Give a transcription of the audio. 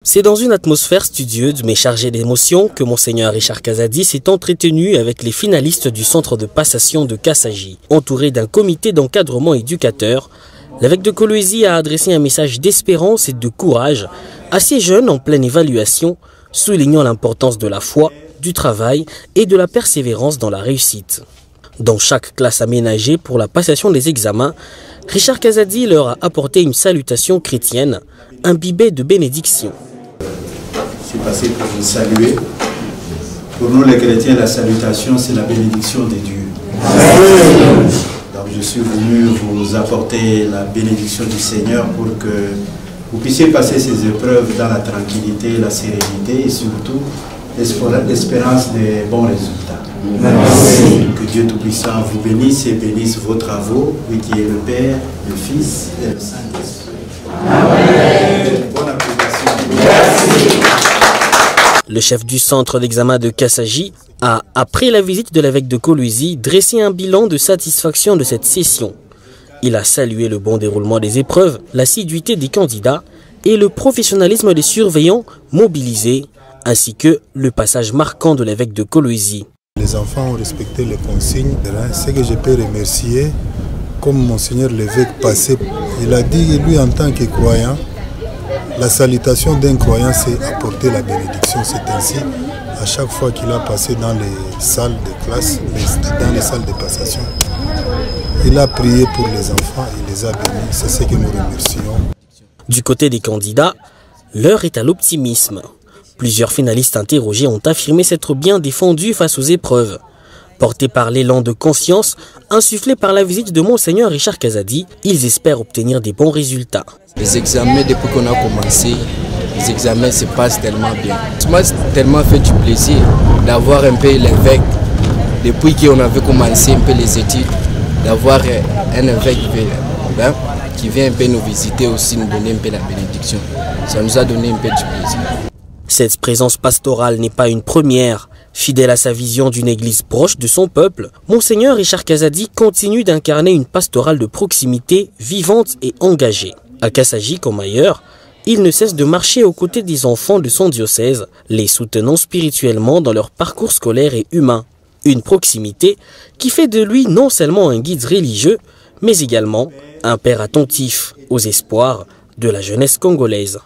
C'est dans une atmosphère studieuse mais chargée d'émotions que Monseigneur Richard Kazadi s'est entretenu avec les finalistes du centre de passation de Kassaji. Entouré d'un comité d'encadrement éducateur, l'évêque de Kolwezi a adressé un message d'espérance et de courage à ces jeunes en pleine évaluation, soulignant l'importance de la foi, du travail et de la persévérance dans la réussite. Dans chaque classe aménagée pour la passation des examens, Richard Kazadi leur a apporté une salutation chrétienne, imbibée de bénédiction. Je suis passé pour vous saluer. Pour nous les chrétiens, la salutation, c'est la bénédiction de Dieu. Donc je suis venu vous apporter la bénédiction du Seigneur pour que vous puissiez passer ces épreuves dans la tranquillité, la sérénité et surtout l'espérance des bons résultats. Merci. Que Dieu Tout-Puissant vous bénisse et bénisse vos travaux, lui qui est le Père, le Fils et le Saint-Esprit. Bonne application. Merci. Le chef du centre d'examen de Kassaji a, après la visite de l'évêque de Kolwezi, dressé un bilan de satisfaction de cette session. Il a salué le bon déroulement des épreuves, l'assiduité des candidats et le professionnalisme des surveillants mobilisés, ainsi que le passage marquant de l'évêque de Kolwezi. Les enfants ont respecté les consignes. Ce que je peux remercier, comme Monseigneur l'évêque passé, il a dit, lui en tant que croyant, la salutation d'un croyant, c'est apporter la bénédiction. C'est ainsi, à chaque fois qu'il a passé dans les salles de classe, dans les salles de passation, il a prié pour les enfants, il les a bénis. C'est ce que nous remercions. Du côté des candidats, l'heure est à l'optimisme. Plusieurs finalistes interrogés ont affirmé s'être bien défendus face aux épreuves. Portés par l'élan de conscience, insufflé par la visite de Monseigneur Richard Kazadi, ils espèrent obtenir des bons résultats. Les examens, depuis qu'on a commencé, les examens se passent tellement bien. Moi, c'est tellement fait du plaisir d'avoir un peu l'évêque, depuis qu'on avait commencé un peu les études, d'avoir un évêque qui vient un peu nous visiter aussi, nous donner un peu la bénédiction. Ça nous a donné un peu du plaisir. Cette présence pastorale n'est pas une première. Fidèle à sa vision d'une église proche de son peuple, Monseigneur Richard Kazadi continue d'incarner une pastorale de proximité vivante et engagée. À Kassaji comme ailleurs, il ne cesse de marcher aux côtés des enfants de son diocèse, les soutenant spirituellement dans leur parcours scolaire et humain. Une proximité qui fait de lui non seulement un guide religieux, mais également un père attentif aux espoirs de la jeunesse congolaise.